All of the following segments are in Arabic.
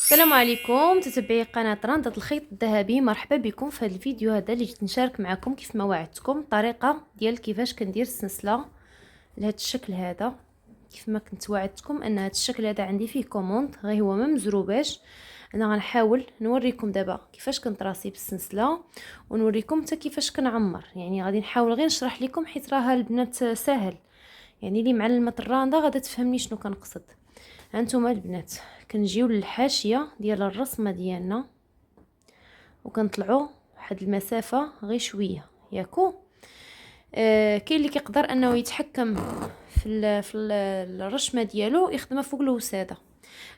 السلام عليكم متتبعي قناه رندة الخيط الذهبي. مرحبا بكم في هذا الفيديو هذا اللي جيت نشارك معكم كيف ما وعدتكم طريقه ديال كيفاش كندير السلسله لهذا الشكل هذا. كيف ما كنت وعدتكم ان هذا الشكل هذا عندي فيه كوموند غير هو ما مزروباش. انا غنحاول نوريكم دابا كيفاش كنطراسي بالسلسله ونوريكم حتى كيفاش كنعمر. يعني غادي نحاول غير نشرح لكم حيت راه البنات ساهل، يعني اللي معلمه الرانده غادا تفهمني شنو كنقصد. هانتوما البنات كنجيو للحاشيه ديال الرسمه ديالنا وكنطلعوا واحد المسافه غير شويه ياكو. كاين اللي كيقدر انه يتحكم في الرشمه ديالو يخدمها فوق الوساده.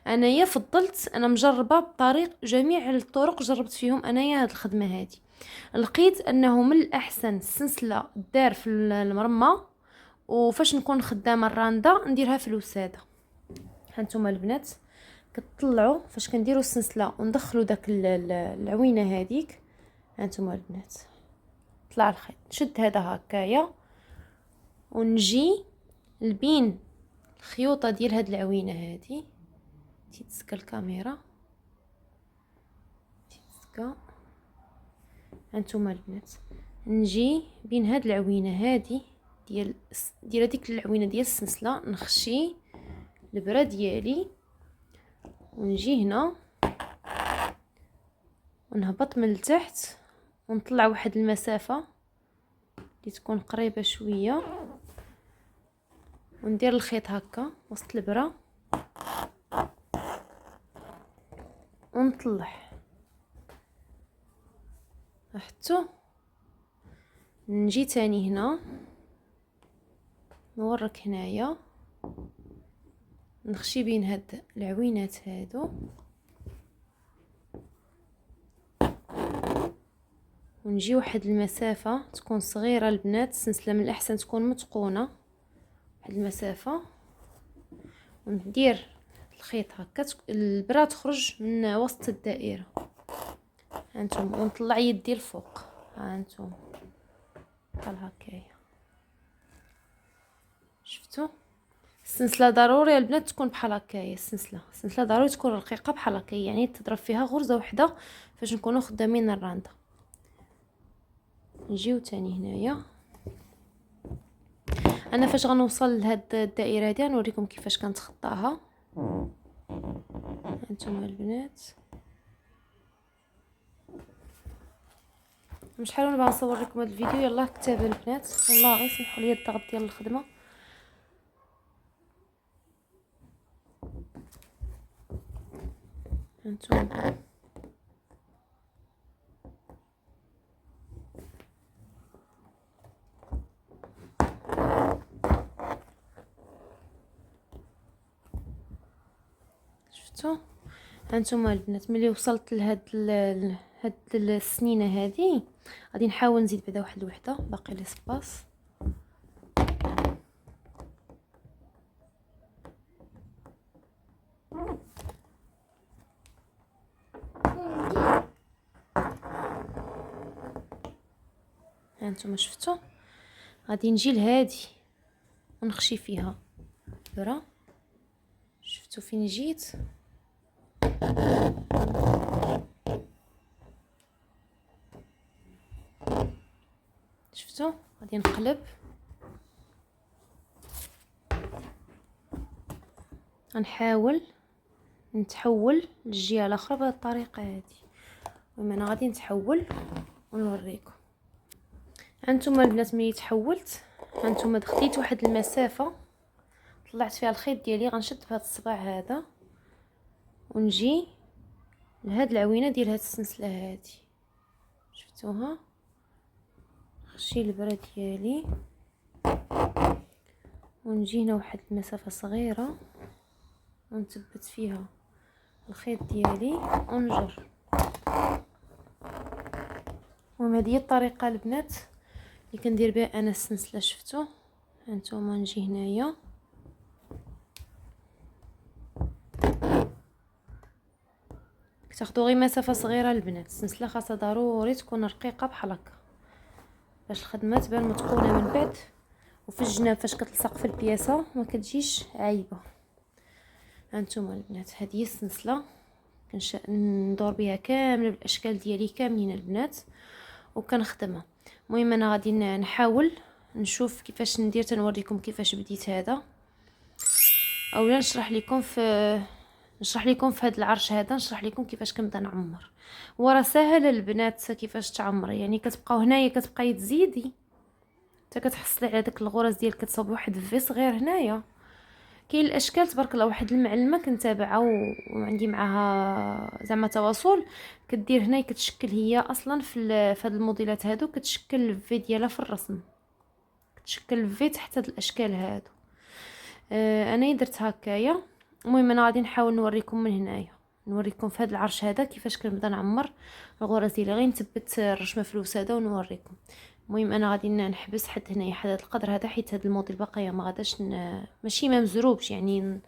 انايا فضلت، انا مجربه بطريق جميع الطرق جربت فيهم انايا هاد الخدمه هادي، لقيت انه من الاحسن السلسله دار في المرمى، وفاش نكون خدامه الرانده نديرها في الوساده. هانتوما البنات كتطلعوا فاش كنديروا السلسله وندخلوا داك العوينه هذيك. هانتوما البنات طلع الخيط، نشد هذا هكايا ونجي لبين الخيوطه ديال هاد العوينه هذه. تيتسكى الكاميرا تيتسكى. هانتوما البنات نجي بين هاد العوينه هذه ديال هذيك العوينه ديال السلسله، نخشي البره ديالي ونجي هنا ونهبط من التحت ونطلع واحد المسافه اللي تكون قريبه شويه، وندير الخيط هكا وسط البره ونطلع حتى نجي تاني هنا نورك هنايا نخشي بين هاد العوينات هادو ونجي واحد المسافه تكون صغيره. البنات السلسله من الاحسن تكون متقونه واحد المسافه، وندير الخيط هكا البره تخرج من وسط الدائره. هانتوما ونطلع يدي الفوق. هانتوما بحال هكايا شفتوا السلسله ضروري البنات تكون بحال هكايا. السلسله ضروري تكون رقيقه بحال هكايا، يعني تضرب فيها غرزه وحده فاش نكونوا خدامين الرانده. نجيو تاني هنايا انا فاش غنوصل لهاد الدائره هادي نوريكم كيفاش كنتخطاها. هانتوما البنات مش حلو نبغي نصور لكم هذا الفيديو، يلا كتاب البنات والله غير سمحوا لي الضغط ديال الخدمه. هانتوما شفتوا. هانتوما البنات ملي وصلت لهاد هاد السنينه هذه غادي نحاول نزيد بعدا واحد الوحده باقي لي سباس. هانتوما شفتوا غادي نجي لهادي ونخشي فيها برا. شفتوا فين جيت؟ شفتوا غادي نقلب غنحاول نتحول للجهه الاخرى بهذه الطريقه هذه. المهم انا غادي نتحول ونوريكم. هانتوما البنات ملي تحولت هانتوما خديت واحد المسافه طلعت فيها الخيط ديالي، غنشد بهذا الصباع هذا ونجي لهاد العوينه ديال هاد السلسله هذه. شفتوها نخشي البره ديالي ونجي هنا واحد المسافه صغيره ونثبت فيها الخيط ديالي ونجر. المهم هذه هي الطريقه البنات اللي كندير بها انا السلسله. شفتوا هانتوما نجي هنايا كتاخدوا غير مسافه صغيره البنات. السلسله خاصها ضروري تكون رقيقه بحال هكا باش الخدمه تبان متقونه من بعد، وفي الجناب فاش كتلصق في البياسه ما كتجيش عايبه. هانتوما البنات هذه هي السلسله ندور بها كامله بالاشكال ديالي كاملين البنات وكنخدمها. المهم انا غادي نحاول نشوف كيفاش ندير، تنوريكم كيفاش بديت هذا، اولا نشرح لكم في هذا العرش هذا، نشرح لكم كيفاش كنبدا نعمر. وراه ساهل البنات كيفاش تعمر، يعني كتبقاو هنايا كتبقاي تزيدي حتى كتحصلي على داك الغرز ديالك، كتصاوبي واحد الفي صغير هنايا. كاين الاشكال تبارك الله، واحد المعلمه كنتابعها وعندي معها زعما تواصل، كدير هنا كتشكل هي اصلا في هاد الموديلات هادو، كتشكل الفي ديالها في الرسم، كتشكل الفي تحت هاد الاشكال هادو. انا درت هكايا. المهم انا غادي نحاول نوريكم من هنايا، نوريكم في هذا العرش هذا كيفاش كنبدا نعمر الغرز ديالي. غير نثبت الرشمه في الوساده ونوريكم. المهم انا غادي نحبس حد هنايا حد هذا القدر هذا، حيت هذا الموديل باقي ما غاداش ماشي ما مزروبش، يعني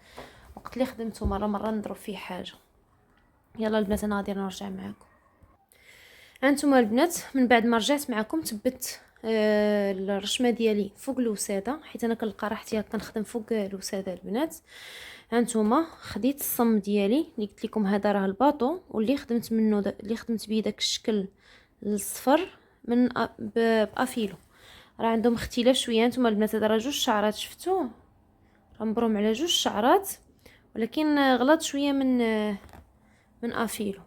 وقت اللي خدمته مره نضرب فيه حاجه. يلا البنات انا غادي نرجع معكم. هانتوما البنات من بعد ما رجعت معكم ثبت الرشمه ديالي فوق الوساده، حيت انا كنلقى راحتي كنخدم فوق الوساده البنات. هانتوما خديت الصم ديالي اللي قلت لكم هذا راه الباطو، واللي خدمت منه اللي خدمت بيه داك الشكل الصفر من بافيلو. راه عندهم اختلاف شويه. نتوما البنات هذا راه جوج شعرات، شفتوه راه مبروم على جوج شعرات، ولكن غلط شويه من افيلو،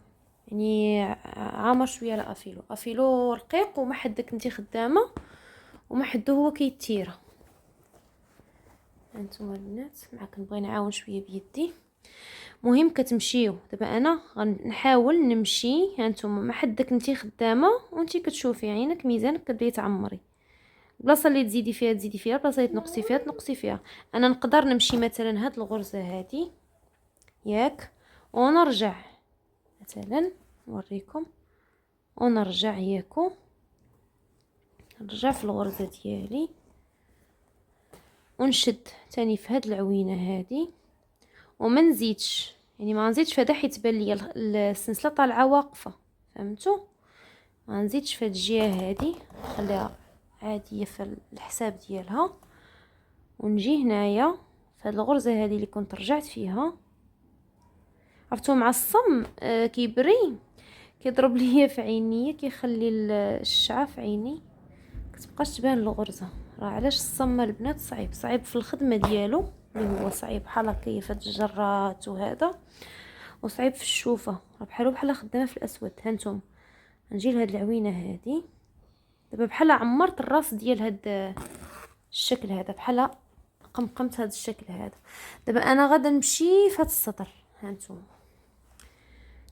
يعني عامر شويه على افيلو رقيق وما حدك انت خدامه وما حدو هو كيتيره. هانتوما البنات معاك نبغي نعاون شويه بيدي. مهم كتمشيو دابا انا غنحاول نمشي. هانتوما ما حدك انتي خدامه وانتي كتشوفي عينك ميزانك كتبداي تعمري، البلاصه اللي تزيدي فيها تزيدي فيها، البلاصه اللي تنقصي فيها تنقصي فيها. انا نقدر نمشي مثلا هاد الغرزه هادي ياك ونرجع، مثلا نوريكم ونرجع ياكو، نرجع في الغرزه ديالي ونشد تاني في هاد العوينه هادي وما نزيدش، يعني ما نزيدش في هذا حيت تبان ليا السلسله طالعه واقفه، فهمتوا؟ ما نزيدش في هاد الجهه هادي، خليها عاديه في الحساب ديالها، ونجي هنايا في هاد الغرزه هذه اللي كنت رجعت فيها. عرفتوا مع الصم كيبري كيضرب ليا في عينيا، كيخلي الشعه في عيني كتبقاش تبان الغرزه. راه علاش الصم البنات صعيب في الخدمه ديالو، اللي هو صعيب بحال هكايا في الجرات وهذا، وصعيب في الشوفه، راه بحال خدامه في الاسود. هانتم نجي لهاد العوينه هادي دابا بحال عمرت الراس ديال هاد الشكل هذا، بحال قمقمت هذا الشكل هذا. دابا انا غادا نمشي في هذا السطر. هانتم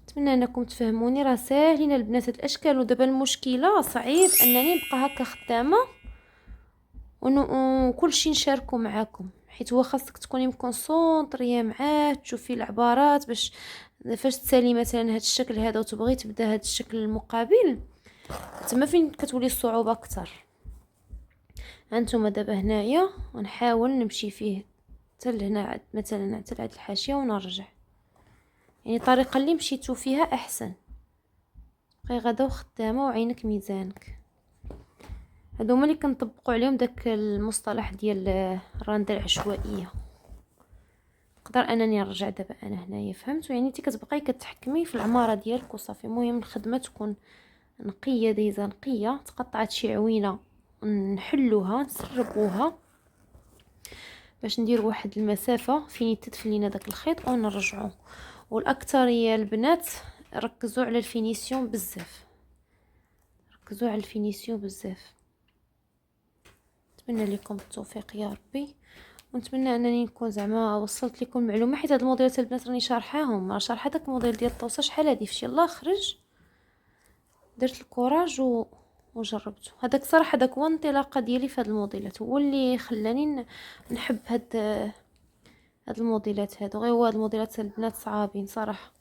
نتمنى انكم تفهموني، راه ساهلين البنات هاد الاشكال. ودابا المشكله صعيب انني نبقى هكا خدامه وكل شيء نشاركه معاكم، حيت هو خاصك تكوني مكونسونطريه معاه، تشوفي العبارات باش فاش تسالي مثلا هاد الشكل هذا وتبغي تبدا هاد الشكل المقابل، تما فين كتولي الصعوبه اكثر. هانتوما دابا هنايا ونحاول نمشي فيه حتى لهنا، مثلا حتى لهاد الحاشيه ونرجع، يعني الطريقه اللي مشيتو فيها احسن، بقي غدا وخدامه وعينك ميزانك. هادو هما اللي كنطبقوا عليهم داك المصطلح ديال الرنده العشوائيه. نقدر انني نرجع دابا انا هنايا، فهمتوا؟ يعني انت كتبقاي كتحكمي في العماره ديالك وصافي. المهم الخدمه تكون نقيه، دايزه نقيه، تقطعت شي عوينه نحلوها نسربوها باش ندير واحد المسافه فين يتدفن لينا داك الخيط ونرجعو. والاكثريه البنات ركزوا على الفينيسيون بزاف، ركزوا على الفينيسيون بزاف. نتمنى لكم التوفيق يا ربي، ونتمنى انني نكون زعما وصلت لكم المعلومه، حيت هاد الموديلات البنات راني شارحاهم، راه شارحه داك الموديل ديال الطوسه شحال هادي فشي الله خرج، درت الكوراج وجربته. هذاك صراحه داك هو الانطلاقه ديالي في هاد الموديلات، هو اللي خلاني نحب هاد الموديلات هادو. غير هو هاد الموديلات البنات صعابين صراحه،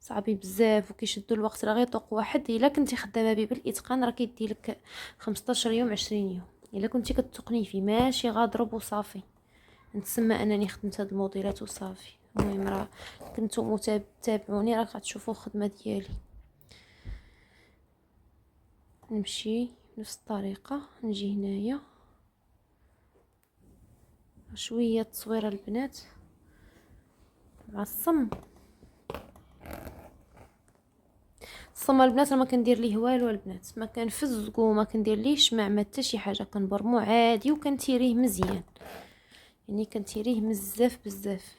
صعبين بزاف وكيشدوا الوقت. راه غير طوق واحد الا كنتي خدامه به بالاتقان راه كيدي لك 15 يوم 20 يوم الا كنتي كتقني فيه، ماشي غاضرب وصافي. نتسمى انني خدمت هاد الموديلات وصافي. المهم راه كنتو تابعوني راه غتشوفوا الخدمه ديالي. نمشي بنفس الطريقه، نجي هنايا شويه تصويره البنات مع الصم الصما البنات ما كندير ليه والو البنات، ما كنفزقو ما كندير ليهش ما حتى شي حاجه، كنبرمو عادي وكنتيريه مزيان، يعني كنتيريه بزاف بزاف.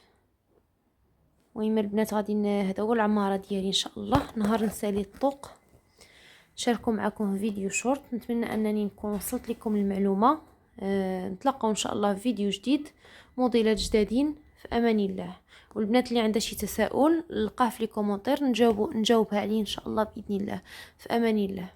المهم البنات غادي هذا هو العماره ديالي ان شاء الله، نهار نسالي الطوق نشاركو معكم فيديو شورت. نتمنى انني نكون وصلت لكم المعلومه. نتلاقاو ان شاء الله في فيديو جديد، موديلات جدادين، في امان الله. والبنات اللي عندها شي تساؤل لقاه في لي كومونتير نجاوبها عليه ان شاء الله باذن الله. في امان الله.